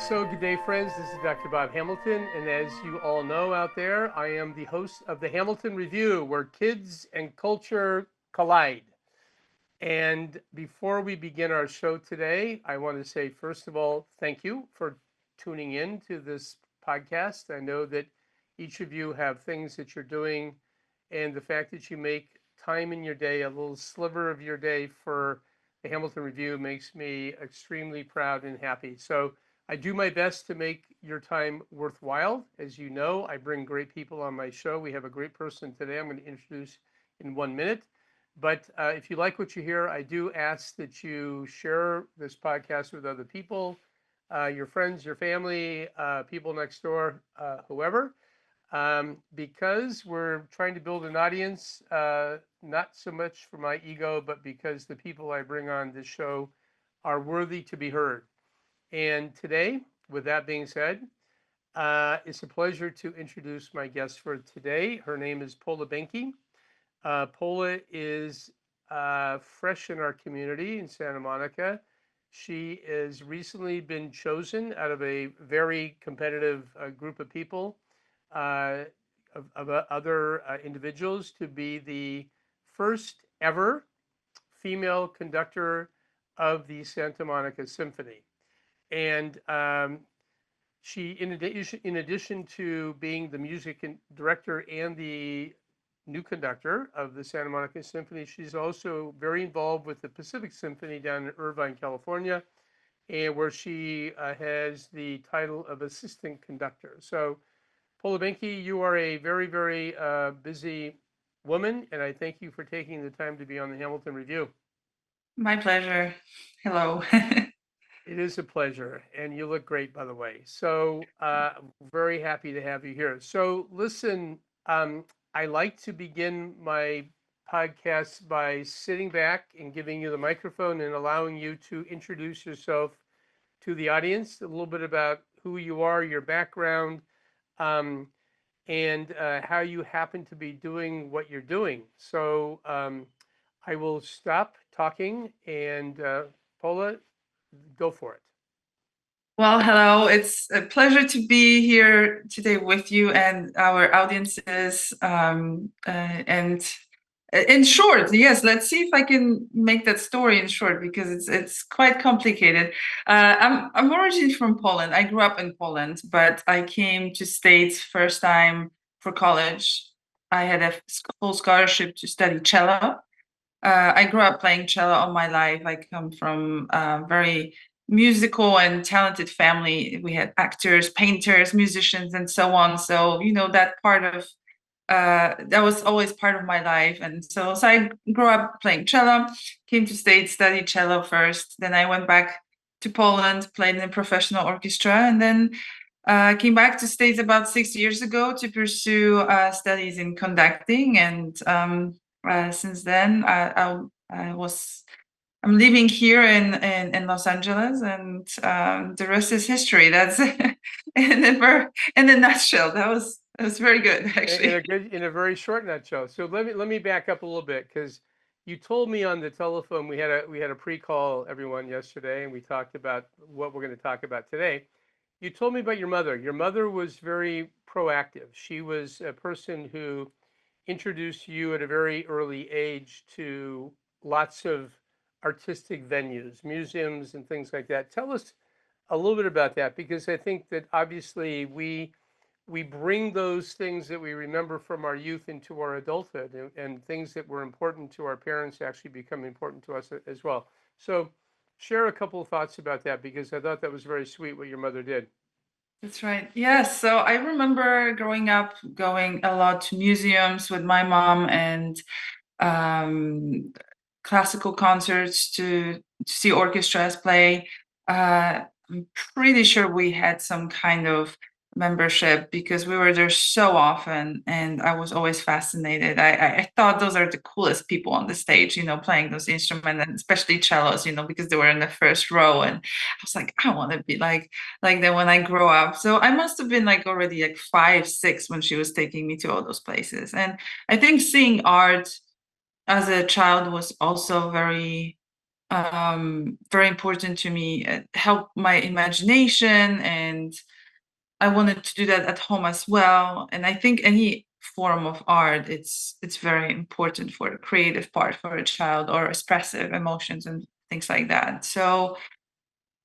So good day, friends. This is Dr. Bob Hamilton, and as you all know out there, I am the host of the Hamilton Review, where kids and culture collide. And before we begin our show today, I want to say, first of all, thank you for tuning in to this podcast. I know that each of you have things that you're doing, and the fact that you make time in your day, a little sliver of your day for the Hamilton Review, makes me extremely proud and happy. So I do my best to make your time worthwhile. As you know, I bring great people on my show. We have a great person today I'm going to introduce in 1 minute. But if you like what you hear, I do ask that you share this podcast with other people, your friends, your family, people next door, whoever, because we're trying to build an audience, not so much for my ego, but because the people I bring on this show are worthy to be heard. And today, with that being said, it's a pleasure to introduce my guest for today. Her name is Pola Benke. Pola is fresh in our community in Santa Monica. She has recently been chosen out of a very competitive group of people, of other individuals, to be the first ever female conductor of the Santa Monica Symphony. And she, in addition to being the music director and the new conductor of the Santa Monica Symphony, she's also very involved with the Pacific Symphony down in Irvine, California, and where she has the title of assistant conductor. So, Pola Benke, you are a very, very busy woman, and I thank you for taking the time to be on the Hamilton Review. My pleasure. Hello. It is a pleasure, and you look great, by the way. So, very happy to have you here. So, listen, I like to begin my podcast by sitting back and giving you the microphone and allowing you to introduce yourself to the audience, a little bit about who you are, your background, um, and how you happen to be doing what you're doing. So, I will stop talking, and Pola, go for it. Well, hello. It's a pleasure to be here today with you and our audiences. And in short, yes, let's see if I can make that story in short because it's quite complicated. I'm originally from Poland. I grew up in Poland, but I came to States first time for college. I had a full scholarship to study cello. I grew up playing cello all my life. I come from a very musical and talented family. We had actors, painters, musicians, and so on. So, that part of that was always part of my life. And so I grew up playing cello, came to States, studied cello first. Then I went back to Poland, played in a professional orchestra, and then came back to States about 6 years ago to pursue studies in conducting. And since then, I'm living here in Los Angeles, and the rest is history. That's in a nutshell. That was very good, actually. In a very short nutshell. So let me back up a little bit, because you told me on the telephone, we had a pre-call, everyone, yesterday, and we talked about what we're going to talk about today. You told me about your mother. Your mother was very proactive. She was a person who introduced you at a very early age to lots of artistic venues, museums, and things like that. Tell us a little bit about that, because I think that obviously we bring those things that we remember from our youth into our adulthood, and things that were important to our parents actually become important to us as well. So share a couple of thoughts about that, because I thought that was very sweet what your mother did. That's right. Yes. So I remember growing up going a lot to museums with my mom and um, classical concerts to see orchestras play. I'm pretty sure we had some kind of membership because we were there so often, and I was always fascinated. I thought those are the coolest people on the stage, playing those instruments, and especially cellos, because they were in the first row, and I was like, I want to be like them when I grow up. So I must have been like already like 5, 6 when she was taking me to all those places, and I think seeing art as a child was also very very important to me. It helped my imagination, and I wanted to do that at home as well. And I think any form of art, it's very important for the creative part for a child, or expressive emotions and things like that. So,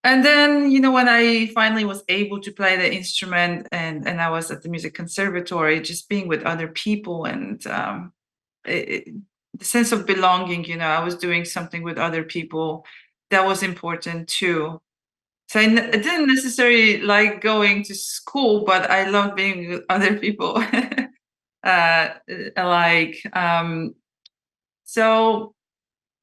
and then, when I finally was able to play the instrument, and I was at the music conservatory, just being with other people, and it, the sense of belonging, I was doing something with other people, that was important too. So I didn't necessarily like going to school, but I loved being with other people. Like, so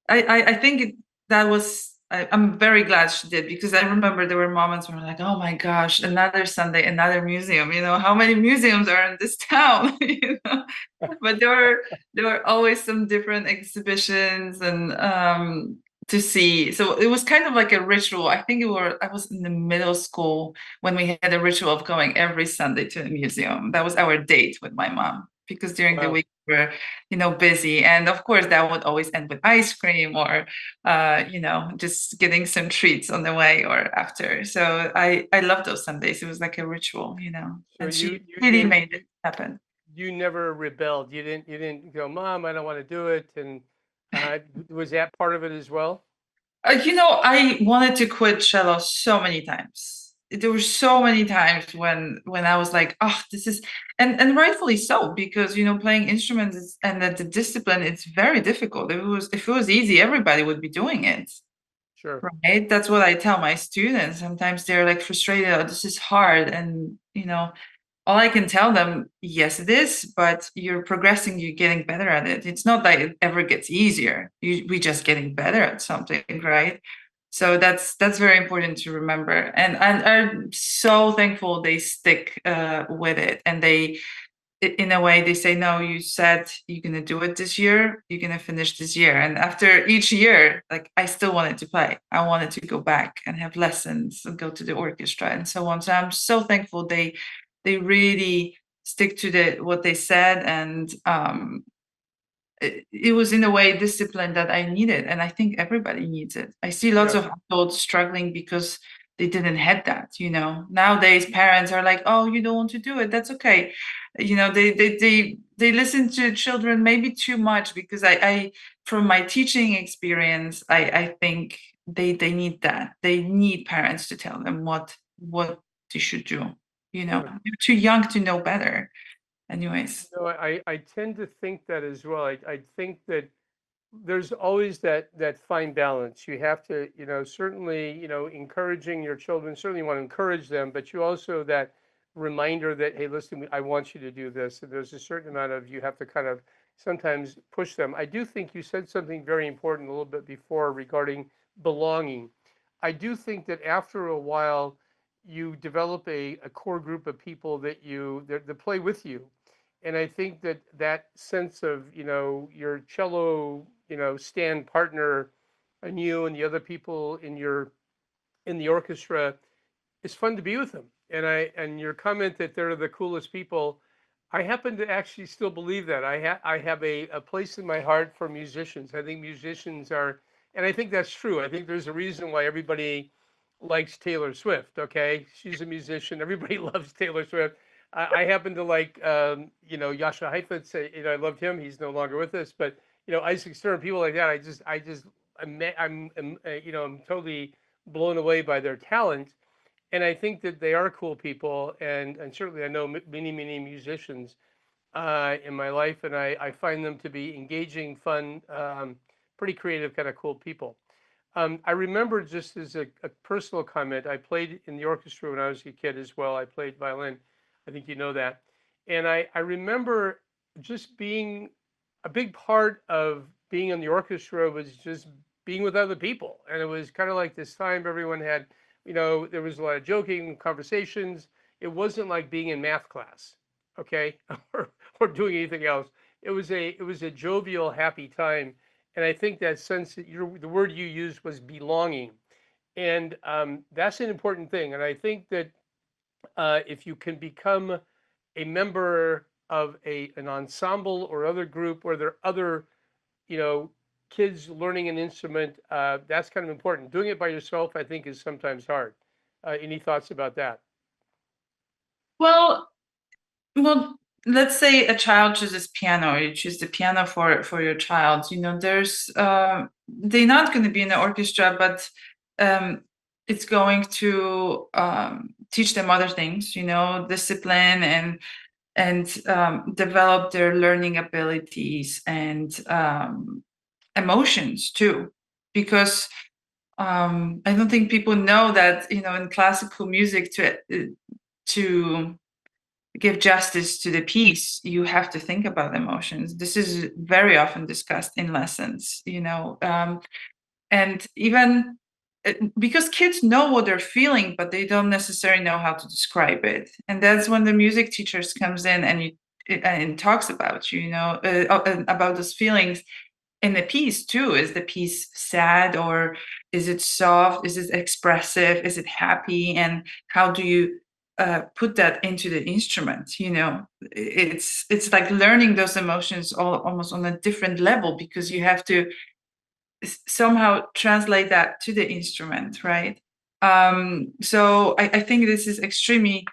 I think that was, I'm very glad she did, because I remember there were moments where I'm like, oh my gosh, another Sunday, another museum. How many museums are in this town? But there were always some different exhibitions, and to see. So it was kind of like a ritual. I think I was in the middle school when we had a ritual of going every Sunday to a museum. That was our date with my mom, because during the Wow. week we were, busy. And of course that would always end with ice cream, or just getting some treats on the way or after. So I love those Sundays. It was like a ritual, So and you she you really you made you it happen. you never rebelled. You didn't go, Mom, I don't want to do it. And was that part of it as well? I wanted to quit cello so many times. There were so many times when I was like, oh, this is, and rightfully so, because playing instruments and the discipline, it's very difficult. If it was easy, everybody would be doing it, Sure. right? That's what I tell my students. Sometimes they're like frustrated, oh, this is hard, and all I can tell them, yes, it is, but you're progressing, you're getting better at it. It's not that it ever gets easier. We just getting better at something, right? So that's very important to remember. And I'm so thankful they stick with it, and they, in a way, they say, no, you said you're gonna do it this year, you're gonna finish this year. And after each year, like, I still wanted to play. I wanted to go back and have lessons and go to the orchestra and so on. So I'm so thankful they really stick to what they said. And it was, in a way, discipline that I needed, and I think everybody needs it. I see lots Yeah. of adults struggling because they didn't have that. Nowadays parents are like, oh, you don't want to do it, that's okay. They listen to children maybe too much, because I from my teaching experience, I think they need that. They need parents to tell them what they should do. Yeah. They're too young to know better. Anyways. No, I tend to think that as well. I think that there's always that fine balance. You have to, certainly, encouraging your children, certainly you want to encourage them, but you also, that reminder that, hey, listen, I want you to do this. And there's a certain amount of, you have to kind of sometimes push them. I do think you said something very important a little bit before regarding belonging. I do think that after a while, you develop a core group of people that play with you. And I think that sense of, your cello, stand partner, and you and the other people in the orchestra, it's fun to be with them. And your comment that they're the coolest people, I happen to actually still believe that. I have a place in my heart for musicians. I think musicians are, and I think that's true. I think there's a reason why everybody likes Taylor Swift. Okay, she's a musician. Everybody loves Taylor Swift. I happen to like, Yasha Heifetz. I loved him. He's no longer with us, but Isaac Stern, people like that. I'm totally blown away by their talent, and I think that they are cool people, and certainly I know many musicians in my life, and I find them to be engaging, fun, pretty creative, kind of cool people. I remember, just as a personal comment, I played in the orchestra when I was a kid as well. I played violin. I think you know that. And I remember just being a big part of being in the orchestra was just being with other people. And it was kind of like this time everyone had, there was a lot of joking, conversations. It wasn't like being in math class, okay, or doing anything else. It was a jovial, happy time. And I think that sense that the word you used was belonging, and that's an important thing. And I think that if you can become a member of an ensemble or other group where there are other, you know, kids learning an instrument, that's kind of important. Doing it by yourself, I think, is sometimes hard. Any thoughts about that? Well, well, let's say a child chooses piano, you choose the piano for your child. There's they're not going to be in the orchestra, but um, it's going to teach them other things, discipline and develop their learning abilities and emotions too, because I don't think people know that in classical music to give justice to the piece, you have to think about emotions. This is very often discussed in lessons, and even because kids know what they're feeling, but they don't necessarily know how to describe it. And that's when the music teachers comes in and talks about about those feelings in the piece too. Is the piece sad, or is it soft? Is it expressive? Is it happy? And how do you put that into the instrument? It's like learning those emotions almost on a different level, because you have to somehow translate that to the instrument, right? So I think this is extremely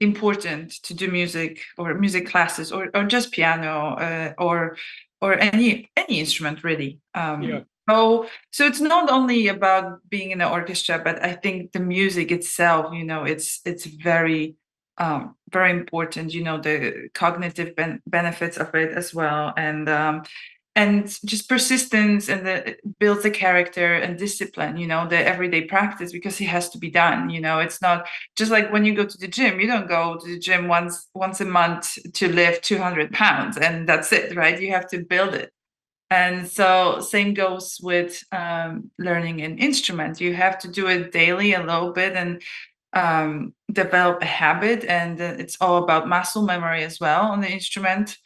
important to do music or music classes, or just piano, or any instrument really. Yeah. So it's not only about being in an orchestra, but I think the music itself, it's very important. The cognitive benefits of it as well, and just persistence, and builds the character and discipline, the everyday practice, because it has to be done. It's not just like when you go to the gym. You don't go to the gym once a month to lift 200 pounds and that's it, right? You have to build it. And so same goes with learning an instrument. You have to do it daily a little bit, and develop a habit, and it's all about muscle memory as well on the instrument.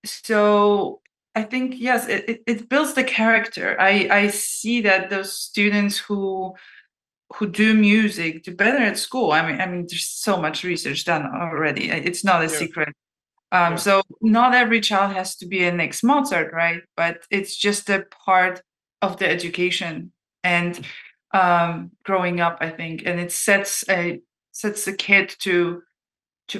So I think, yes, it builds the character. I see that those students who do music do better at school. I mean, there's so much research done already. It's not a Yeah. secret. Yeah. So not every child has to be a next Mozart, right? But it's just a part of the education and growing up, I think, and it sets a kid to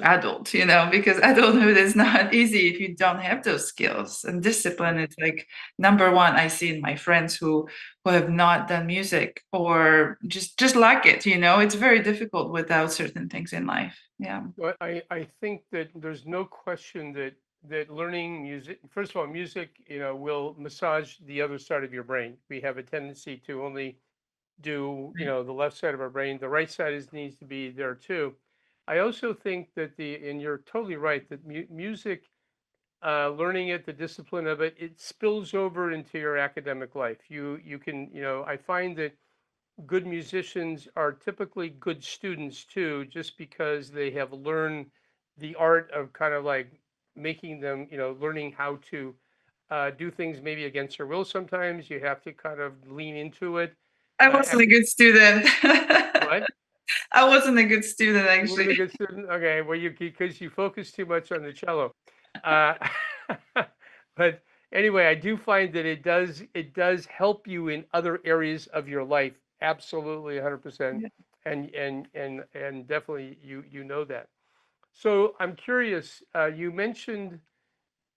adult, because adulthood is not easy if you don't have those skills. And discipline is like number one. I see in my friends who have not done music, or just like it. It's very difficult without certain things in life. Yeah. Well, I think that there's no question that learning music, first of all, music, will massage the other side of your brain. We have a tendency to only do, the left side of our brain. The right side needs to be there too. I also think that and you're totally right, that music, learning it, the discipline of it, it spills over into your academic life. You can, I find that good musicians are typically good students too, just because they have learned the art of kind of like making them, learning how to do things maybe against your will. Sometimes you have to kind of lean into it. I wasn't a After good student. what? I wasn't a good student, You weren't a actually. good student? Okay, well, because you focus too much on the cello. Uh, but anyway, I do find that it does help you in other areas of your life. Absolutely, 100%, Yeah. and definitely you know that. So I'm curious. You mentioned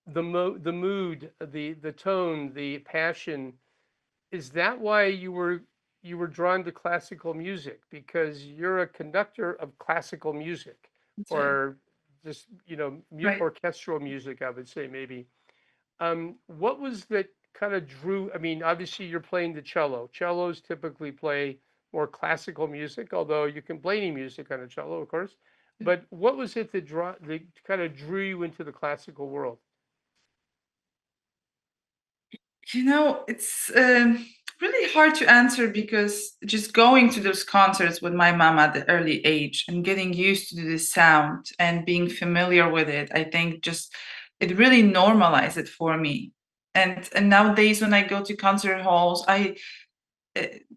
the mood, the tone, the passion. Is that why you were drawn to classical music? Because you're a conductor of classical music, That's right. or just Right. orchestral music, I would say maybe. What was that kind of drew? I mean, obviously you're playing the cello. Cellos typically play more classical music, although you can play any music on a cello, of course. But what was it that kind of drew you into the classical world? It's really hard to answer, because just going to those concerts with my mom at the early age and getting used to the sound and being familiar with it, I think just it really normalized it for me. And nowadays, when I go to concert halls, uh,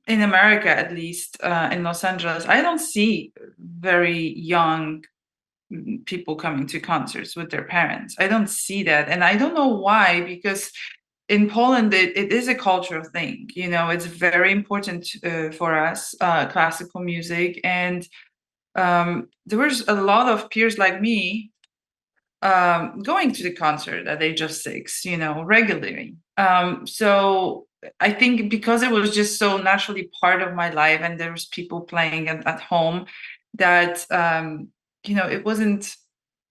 in America, at least in Los Angeles, I don't see very young people coming to concerts with their parents. I don't see that, and I don't know why, because in Poland, it is a cultural thing. It's very important for us, classical music. And there was a lot of peers like me going to the concert at age of 6, regularly. So I think because it was just so naturally part of my life, and there was people playing at home, that it wasn't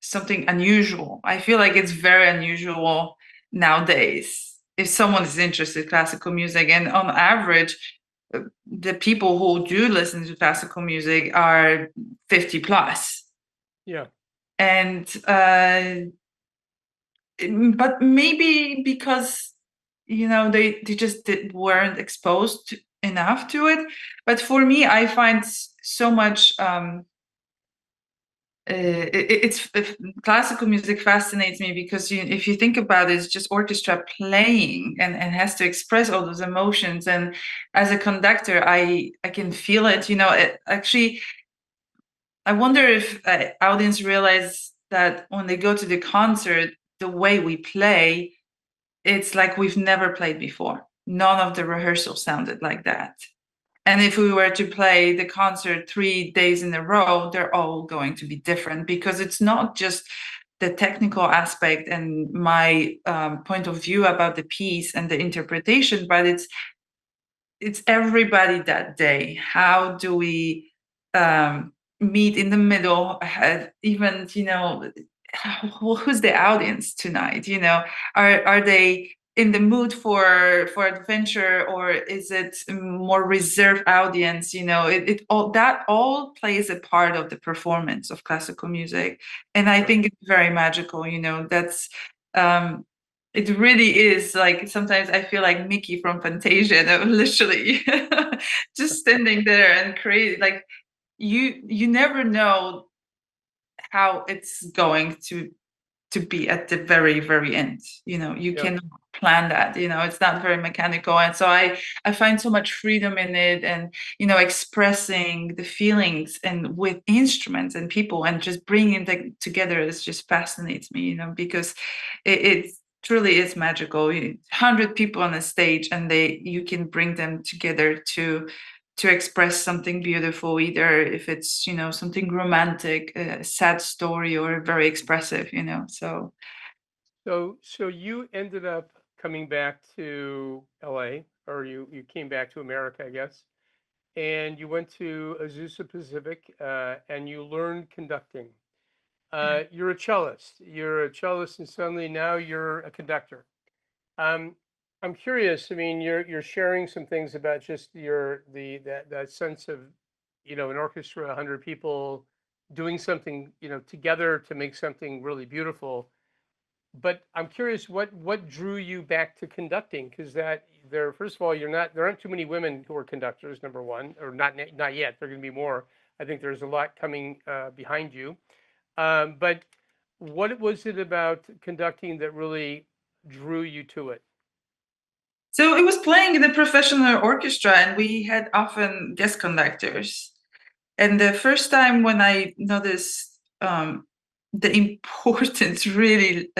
something unusual. I feel like it's very unusual nowadays if someone is interested in classical music, and on average, the people who do listen to classical music are 50 plus. Yeah. And but maybe because they just weren't exposed enough to it. But for me, I find so much classical music fascinates me because if you think about it, it's just orchestra playing and has to express all those emotions. And as a conductor, I can feel it. Actually, I wonder if audience realize that when they go to the concert, the way we play, it's like we've never played before. None of the rehearsals sounded like that. And if we were to play the concert 3 days in a row, they're all going to be different, because it's not just the technical aspect and my point of view about the piece and the interpretation, but it's everybody that day. How do we meet in the middle? Even who's the audience tonight? Are they in the mood for adventure, or is it more reserved audience? It all plays a part of the performance of classical music, and I think it's very magical. That's it really is. Like, sometimes I feel like Mickey from Fantasia, and I'm literally just standing there and create. Like, you never know how it's going to be at the very, very end. You Yeah. can plan that. It's not very mechanical, and so I find so much freedom in it, and expressing the feelings and with instruments and people, and just bringing them together. It just fascinates me. Because it truly is magical. 100 people on a stage, and you can bring them together to express something beautiful, either if it's something romantic, a sad story, or very expressive. So you ended up coming back to LA, or you came back to America, I guess, and you went to Azusa Pacific, and you learned conducting. You're a cellist. You're a cellist, and suddenly now you're a conductor. Um, I'm curious. I mean, you're sharing some things about just that sense of, an orchestra, 100 people doing something, together to make something really beautiful. But I'm curious, what drew you back to conducting? Because first of all, there aren't too many women who are conductors, number one, or not yet. There are going to be more. I think there's a lot coming behind you. But what was it about conducting that really drew you to it? So it was playing in a professional orchestra, and we had often guest conductors. And the first time when I noticed the importance, really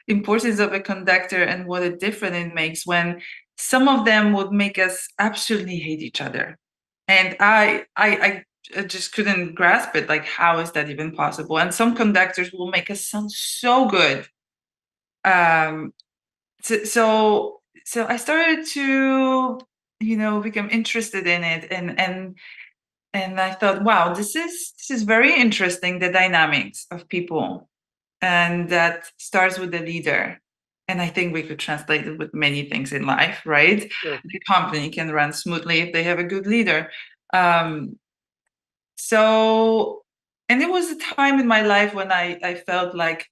importance of a conductor, and what a difference it makes when some of them would make us absolutely hate each other, and I just couldn't grasp it. Like, how is that even possible? And some conductors will make us sound so good. Um, so I started to become interested in it, and I thought, wow, this is very interesting, the dynamics of people, and that starts with the leader. And I think we could translate it with many things in life, right? Sure. The company can run smoothly if they have a good leader. um, so and it was a time in my life when I felt like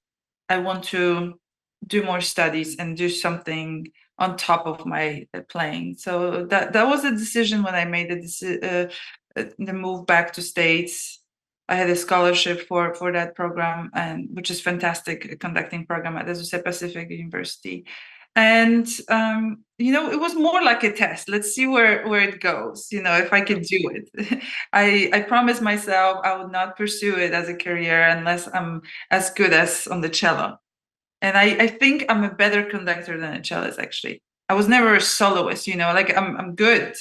I want to do more studies and do something on top of my playing. So that was a decision when I made the move back to States. I had a scholarship for that program, and which is fantastic, a conducting program at the Pacific University. And it was more like a test. Let's see where it goes. If I could do it. I promised myself I would not pursue it as a career unless I'm as good as on the cello. And I think I'm a better conductor than a cellist, actually. I was never a soloist, like I'm good,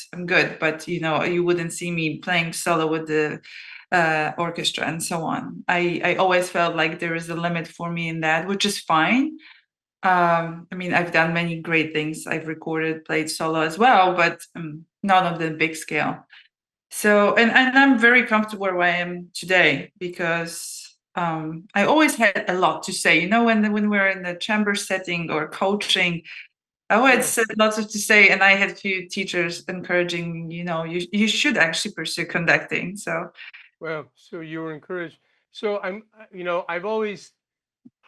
but you wouldn't see me playing solo with the orchestra and so on. I always felt like there is a limit for me in that, which is fine. I mean, I've done many great things. I've recorded, played solo as well, but not on the big scale. So, and I'm very comfortable where I am today because I always had a lot to say. When we're in the chamber setting or coaching, I always Yeah. said lots of to say, and I had a few teachers encouraging, you should actually pursue conducting. So, Well, so you were encouraged. So I've always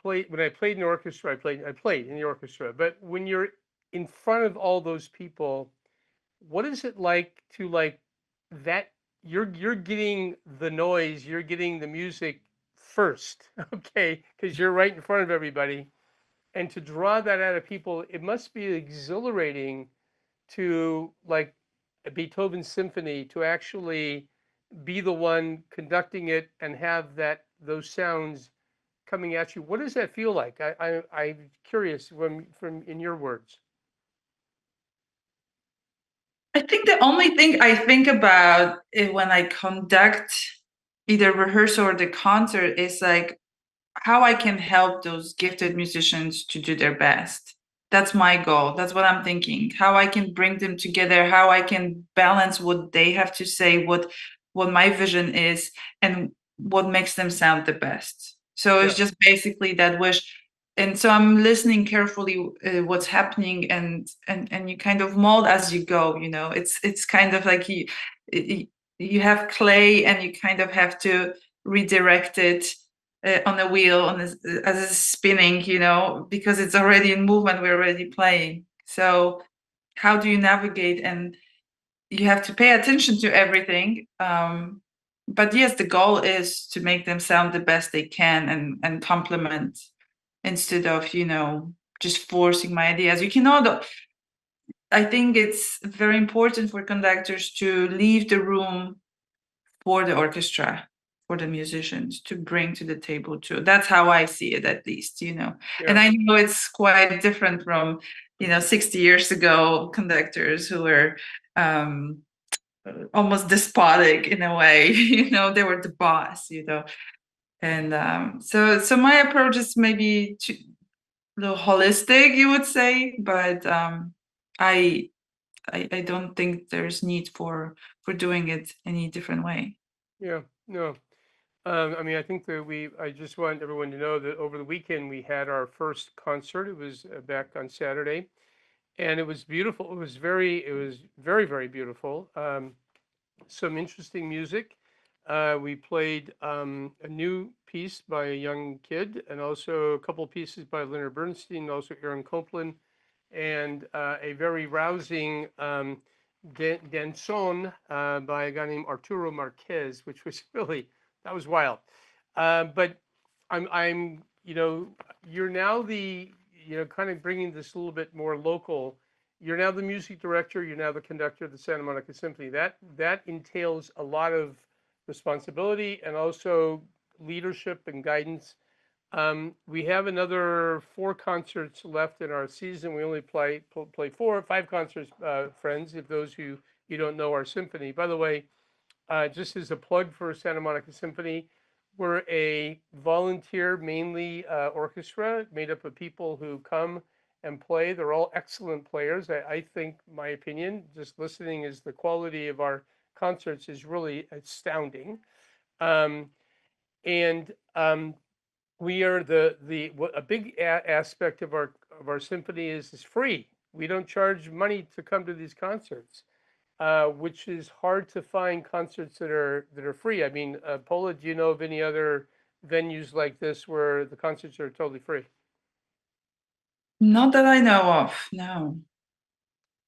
played when I played in the orchestra. I played in the orchestra. But when you're in front of all those people, what is it like to like that? You're getting the noise, you're getting the music first, okay? Because you're right in front of everybody, and to draw that out of people, it must be exhilarating to like a Beethoven symphony to actually be the one conducting it and have those sounds coming at you. What does that feel like? I'm curious from in your words. I think the only thing I think about when I conduct either rehearsal or the concert is like how I can help those gifted musicians to do their best. That's my goal. That's what I'm thinking. How I can bring them together, how I can balance what they have to say, what my vision is, and what makes them sound the best. So it's Yeah, just basically that wish. And so I'm listening carefully what's happening, and you kind of mold as you go. It's kind of like you have clay, and you kind of have to redirect it on a wheel as it's spinning, because it's already in movement. We're already playing. So how do you navigate? And you have to pay attention to everything. But yes, the goal is to make them sound the best they can and complement instead of just forcing my ideas. You cannot. I think it's very important for conductors to leave the room for the orchestra, for the musicians to bring to the table too. That's how I see it, at least. And yeah, I know it's quite different from 60 years ago conductors who were almost despotic in a way. They were the boss. And so my approach is maybe a little holistic, you would say, but I, I don't think there's need for doing it any different way. yeah. No, I mean, I think that I just want everyone to know that over the weekend we had our first concert. It was back on Saturday, and it was beautiful. It was very, very beautiful. Some interesting music. We played a new piece by a young kid, and also a couple pieces by Leonard Bernstein, also Aaron Copland, and a very rousing danzón by a guy named Arturo Marquez, which was really that was wild. But I'm you're now the kind of bringing this a little bit more local. You're now the music director. You're now the conductor of the Santa Monica Symphony. That entails a lot of responsibility and also leadership and guidance. We have another 4 concerts left in our season. We only play 4 or 5 concerts, friends. If those who you don't know our symphony, by the way, just as a plug for Santa Monica Symphony, we're a volunteer mainly orchestra made up of people who come and play. They're all excellent players. I think, my opinion, just listening, is the quality of our concerts is really astounding. Um, and we are a big aspect of our symphony is free. We don't charge money to come to these concerts, which is hard to find concerts that are free. I mean, Pola, do you know of any other venues like this where the concerts are totally free? Not that I know of. No,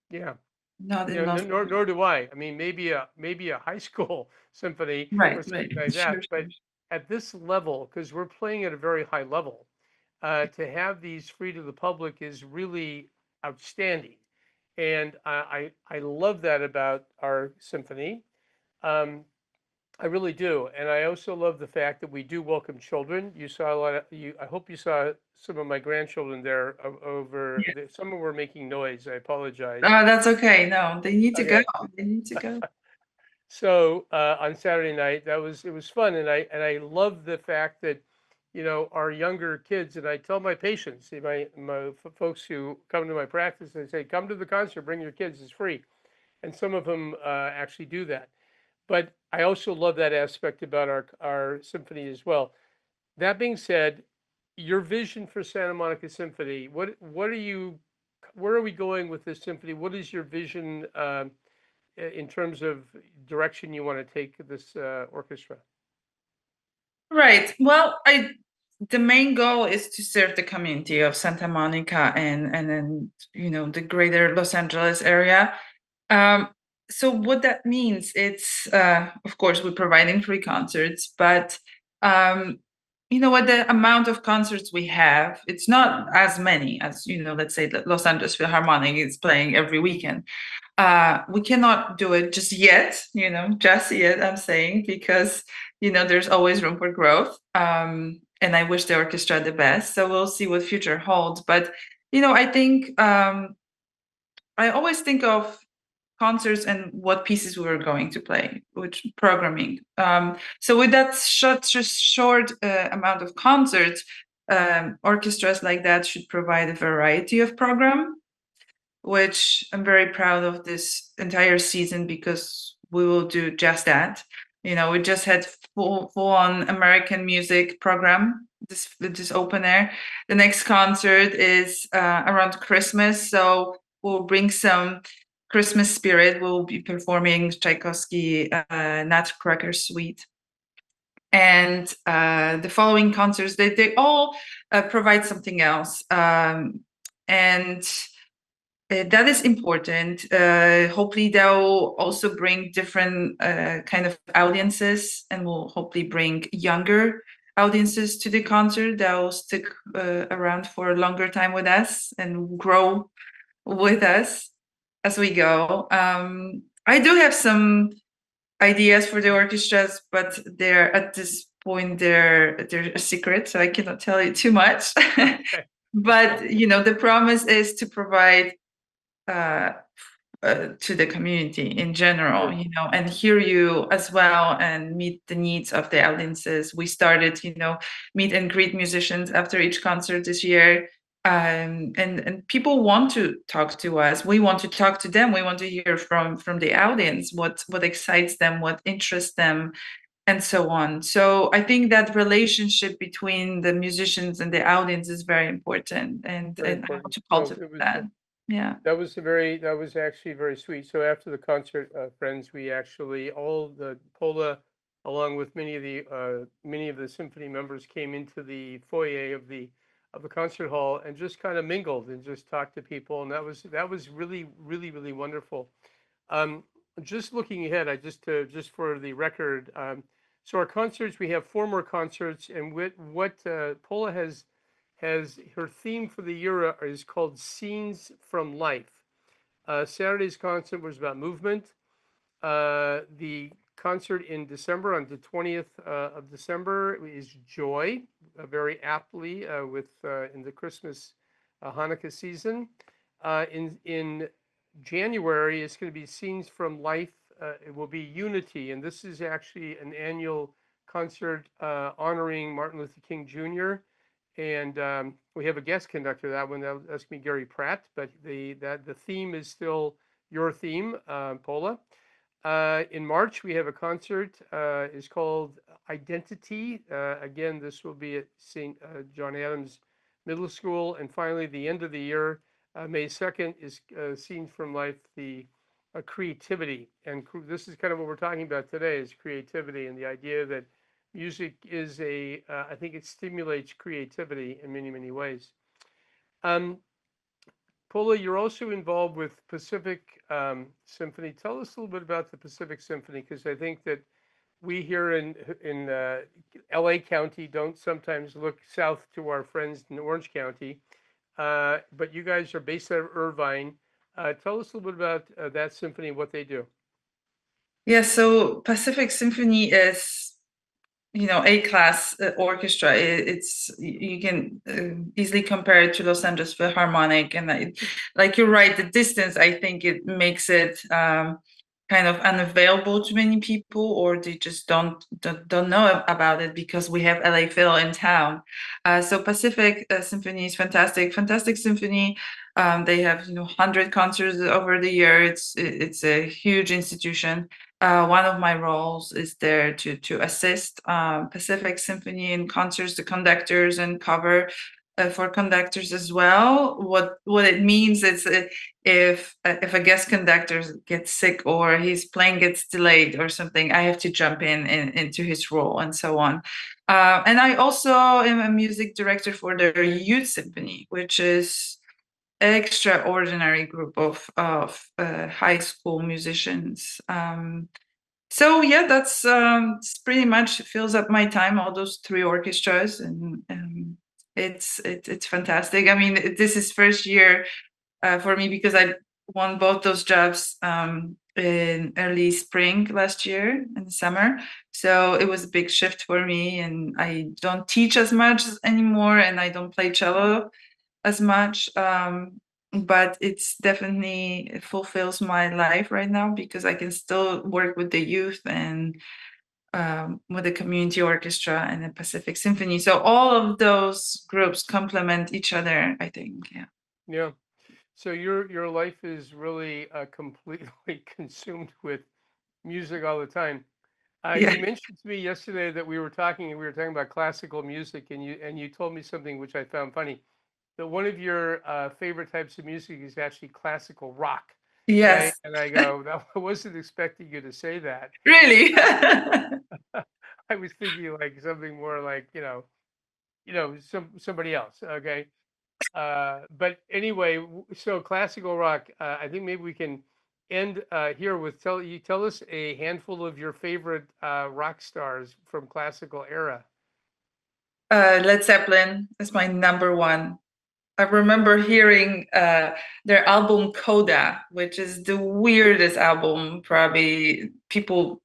Yeah, not in yeah, Los nor do I. I mean, maybe a high school symphony or Right, right. something like Sure, that. But sure. at this level, because we're playing at a very high level, to have these free to the public is really outstanding, and I love that about our symphony. Um, I really do, and I also love the fact that we do welcome children. You saw a lot of you. I hope you saw some of my grandchildren there over. Yeah. Some were making noise. I apologize. Oh, that's okay. No, they need to go. Okay. They need to go. So on Saturday night, it was fun, and I love the fact that, our younger kids, and I tell my patients, folks who come to my practice, I say, come to the concert, bring your kids, it's free, and some of them actually do that. But I also love that aspect about our symphony as well. That being said, your vision for Santa Monica Symphony, what are you, where are we going with this symphony? What is your vision? In terms of direction you want to take this orchestra? Right. Well, the main goal is to serve the community of Santa Monica and then the greater Los Angeles area. Um, so what that means, it's of course we're providing free concerts, but what the amount of concerts we have, it's not as many as let's say the Los Angeles Philharmonic is playing every weekend. We cannot do it just yet, just yet, I'm saying, because, there's always room for growth. And I wish the orchestra the best. So we'll see what future holds. But, I think I always think of concerts and what pieces we were going to play, which programming. So with that short amount of concerts, orchestras like that should provide a variety of program, which I'm very proud of this entire season because we will do just that. We just had full on American music program this open air. The next concert is around Christmas, so we'll bring some Christmas spirit. We'll be performing Tchaikovsky Nutcracker Suite. And the following concerts, they all provide something else. And that is important. Hopefully, they'll also bring different kind of audiences, and will hopefully bring younger audiences to the concert. They'll stick around for a longer time with us and grow with us as we go. I do have some ideas for the orchestras, but they're at this point they're a secret, so I cannot tell you too much. But the promise is to provide uh, to the community in general, and hear you as well and meet the needs of the audiences. We started, meet and greet musicians after each concert this year. And people want to talk to us. We want to talk to them. We want to hear from the audience what excites them, what interests them, and so on. So I think that relationship between the musicians and the audience is very important, and Very how important. to No, cultivate that. Yeah. that was actually very sweet. So after the concert, friends, we actually all the Pola, along with many of the symphony members, came into the foyer of the concert hall and just kind of mingled and just talked to people, and that was really really really wonderful. Um, just looking ahead, just for the record, so our concerts, we have four more concerts, and what Pola has her theme for the year is called Scenes from Life. Saturday's concert was about movement. The concert in December, on the 20th of December, is Joy, very aptly in the Christmas Hanukkah season. In January, it's going to be Scenes from Life. It will be Unity, and this is actually an annual concert honoring Martin Luther King Jr. And we have a guest conductor. That's going to be Gary Pratt, but the theme is still your theme, Pola. In March, we have a concert. It's called Identity. Again, this will be at St. John Adams Middle School. And finally, the end of the year, May 2nd, is Scenes from Life, the creativity. And this is kind of what we're talking about today, is creativity, and the idea that music is I think it stimulates creativity in many, many ways. Pola, you're also involved with Pacific Symphony. Tell us a little bit about the Pacific Symphony, because I think that we here in LA County don't sometimes look south to our friends in Orange County, but you guys are based out of Irvine. Tell us a little bit about that symphony and what they do. Yeah, so Pacific Symphony is, A-class orchestra. It's you can easily compare it to Los Angeles Philharmonic, and like you're right, the distance, I think it makes it kind of unavailable to many people, or they just don't know about it because we have LA Phil in town. So Pacific Symphony is fantastic symphony. They have 100 concerts over the year. It's a huge institution. One of my roles is there to assist Pacific Symphony in concerts, the conductors, and cover for conductors as well. What it means is if a guest conductor gets sick or his playing gets delayed or something, I have to jump into his role and so on. And I also am a music director for their youth symphony, which is extraordinary group of high school musicians. So yeah, that's pretty much fills up my time. All those three orchestras, and it's fantastic. I mean, this is first year for me because I won both those jobs in early spring last year in the summer. So it was a big shift for me, and I don't teach as much anymore, and I don't play cello as much. But it's definitely, it fulfills my life right now because I can still work with the youth and with the community orchestra and the Pacific Symphony. So all of those groups complement each other, I think. Yeah. Yeah. So your life is really completely consumed with music all the time. Yeah. You mentioned to me yesterday that we were talking about classical music, and you told me something which I found funny, that one of your favorite types of music is actually classical rock. Yes. And I go, no, I wasn't expecting you to say that. Really. I was thinking like something more like, somebody else. Okay. But anyway, so classical rock, I think maybe we can end here with tell us a handful of your favorite rock stars from classical era. Led Zeppelin is my number one. I remember hearing their album Coda, which is the weirdest album. Probably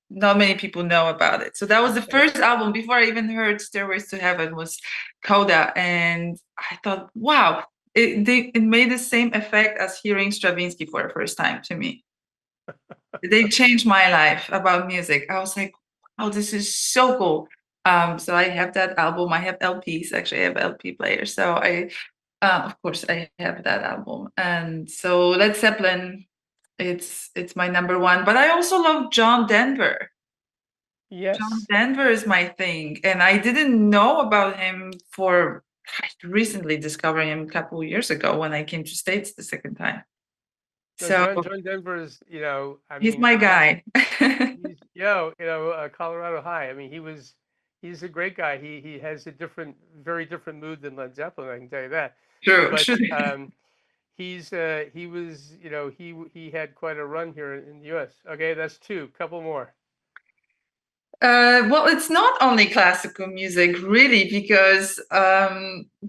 not many people know about it. So that was the first album before I even heard Stairways to Heaven was Coda, and I thought, wow, it made the same effect as hearing Stravinsky for the first time to me. They changed my life about music. I was like, oh, this is so cool. So I have that album. I have LPs. Actually, I have LP players. So of course, I have that album. And so Led Zeppelin, it's my number one. But I also love John Denver. John Yes. Denver is my thing, and I didn't know about him I recently discovered him a couple of years ago when I came to States the second time. No, So John Denver is, I he's mean, my guy. he's, Colorado High. I mean, he's a great guy. He has a very different mood than Led Zeppelin. I can tell you that. True, But true. he was, he had quite a run here in the U.S. Okay, that's two. Couple more. Well, it's not only classical music, really, because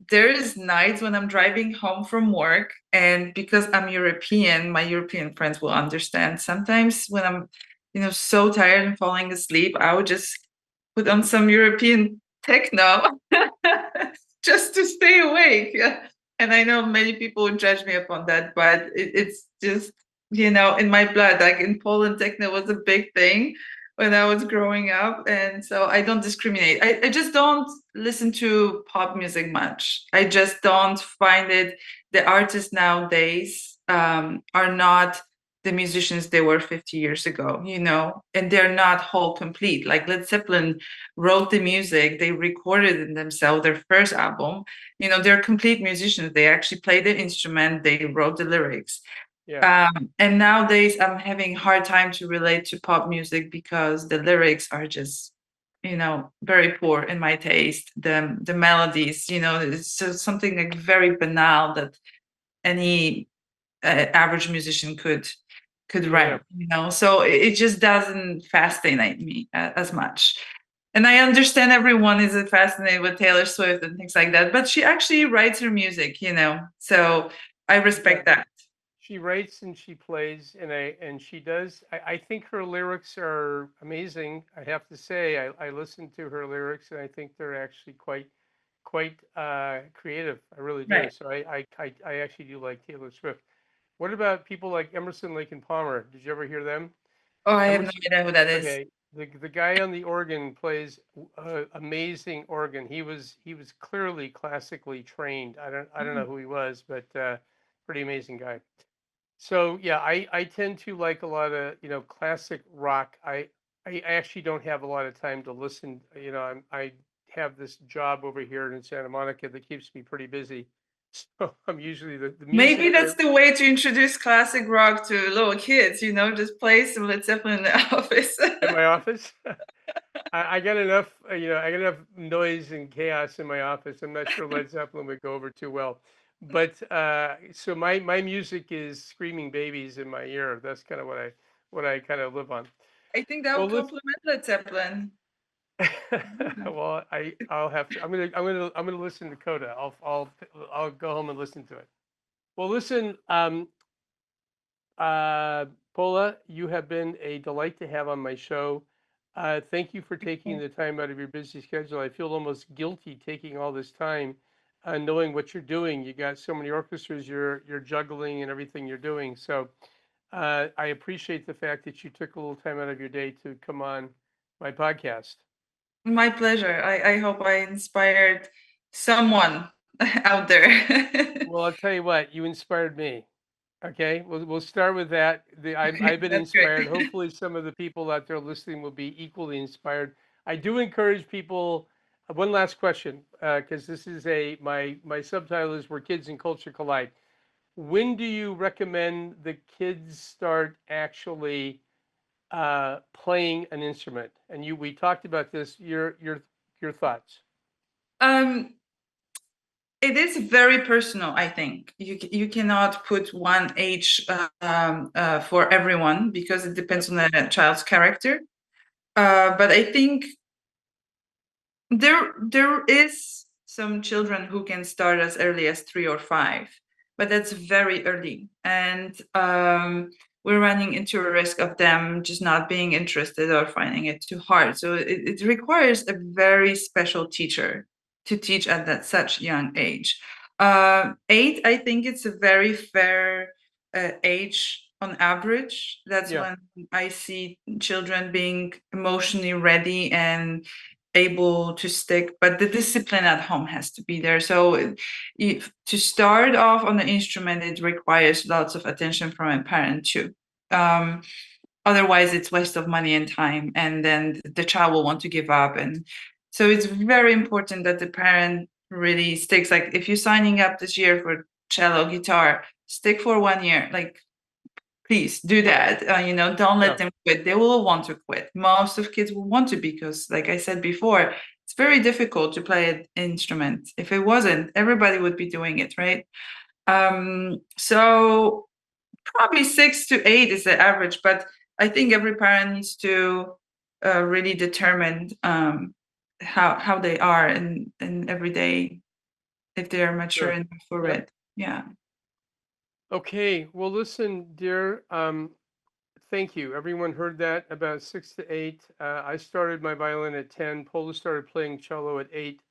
there's nights when I'm driving home from work, and because I'm European, my European friends will understand. Sometimes when I'm, so tired and falling asleep, I would just put on some European techno just to stay awake. And I know many people would judge me upon that, but it's just, in my blood. Like in Poland, techno was a big thing when I was growing up. And so I don't discriminate. I just don't listen to pop music much. I just don't find it. The artists nowadays are not the musicians they were 50 years ago, and they're not whole complete. Like Led Zeppelin wrote the music, they recorded it themselves, their first album. They're complete musicians. They actually play the instrument, they wrote the lyrics. Yeah. And nowadays I'm having hard time to relate to pop music because the lyrics are just, very poor in my taste. The melodies, it's just something like very banal that any average musician could Yeah. write, so it just doesn't fascinate me as much. And I understand everyone is fascinated with Taylor Swift and things like that, but she actually writes her music, so I respect that. She writes and she plays, and she does. I think her lyrics are amazing. I have to say, I listen to her lyrics, and I think they're actually quite creative. I really do. Right. So I actually do like Taylor Swift. What about people like Emerson, Lake and Palmer? Did you ever hear them? Oh, I have no Emerson, idea who that is. okay, the guy on the organ plays amazing organ. He was clearly classically trained. I don't know who he was, but pretty amazing guy. So yeah, I tend to like a lot of classic rock. I actually don't have a lot of time to listen. I have this job over here in Santa Monica that keeps me pretty busy. So I'm usually the music Maybe that that's the way to introduce classic rock to little kids, just play some Led Zeppelin in the office. in my office. I got enough, I got enough noise and chaos in my office. I'm not sure Led Zeppelin would go over too well. But so my music is screaming babies in my ear. That's kind of what I kind of live on. I think that Well, would listen. complement Led Zeppelin. Well, I'll have to. I'm gonna listen to Coda. I'll go home and listen to it. Well, listen, uh, Pola, you have been a delight to have on my show. Thank you for taking the time out of your busy schedule. I feel almost guilty taking all this time, knowing what you're doing. You got so many orchestras you're juggling and everything you're doing. So I appreciate the fact that you took a little time out of your day to come on my podcast. My pleasure. I hope I inspired someone out there. Well, I'll tell you what, you inspired me. Okay, we'll start with that. I've been That's inspired. great. Hopefully, some of the people out there listening will be equally inspired. I do encourage people. One last question, because this is my subtitle is "Where Kids and Culture Collide." When do you recommend the kids start actually playing an instrument? And we talked about this. Your thoughts? Um, it is very personal, I think. You cannot put one age for everyone because it Yep. depends on the child's character. But I think there is some children who can start as early as 3 or 5, but that's very early, and we're running into a risk of them just not being interested or finding it too hard. So it requires a very special teacher to teach at that such young age. 8, I think it's a very fair age on average. That's Yeah. when I see children being emotionally ready and able to stick, but the discipline at home has to be there. So if to start off on the instrument, it requires lots of attention from a parent too. um, Otherwise it's waste of money and time, and then the child will want to give up. And so it's very important that the parent really sticks. Like if you're signing up this year for cello, guitar, stick for 1 year. Like please do that. Don't let Yeah. them quit. They will want to quit. Most of kids will want to, because like I said before, it's very difficult to play an instrument. If it wasn't, everybody would be doing it, right? So probably 6 to 8 is the average, but I think every parent needs to really determine how they are and every day, if they are mature Sure. enough for Yep. it. Yeah. Okay. Well, listen, dear. Thank you. Everyone heard that about 6 to 8. I started my violin at 10. Pola started playing cello at 8.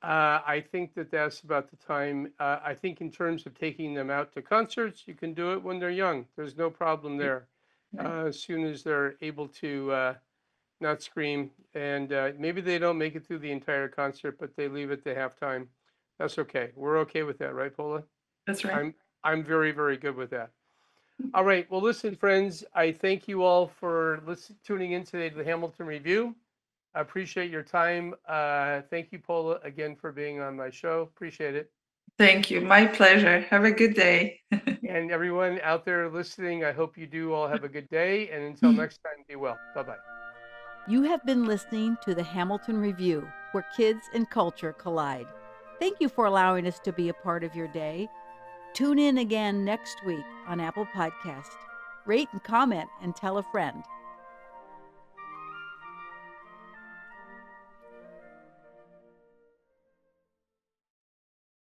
I think that's about the time. I think in terms of taking them out to concerts, you can do it when they're young. There's no problem there. Right. As soon as they're able to not scream, and maybe they don't make it through the entire concert, but they leave it to halftime. That's okay. We're okay with that, right, Pola? That's right. I'm very, very good with that. All right. Well, listen, friends, I thank you all for tuning in today to the Hamilton Review. I appreciate your time. Thank you, Pola, again for being on my show. Appreciate it. Thank you. My pleasure. Have a good day. And everyone out there listening, I hope you do all have a good day. And until next time, be well. Bye bye. You have been listening to the Hamilton Review, where kids and culture collide. Thank you for allowing us to be a part of your day. Tune in again next week on Apple Podcast. Rate and comment and tell a friend.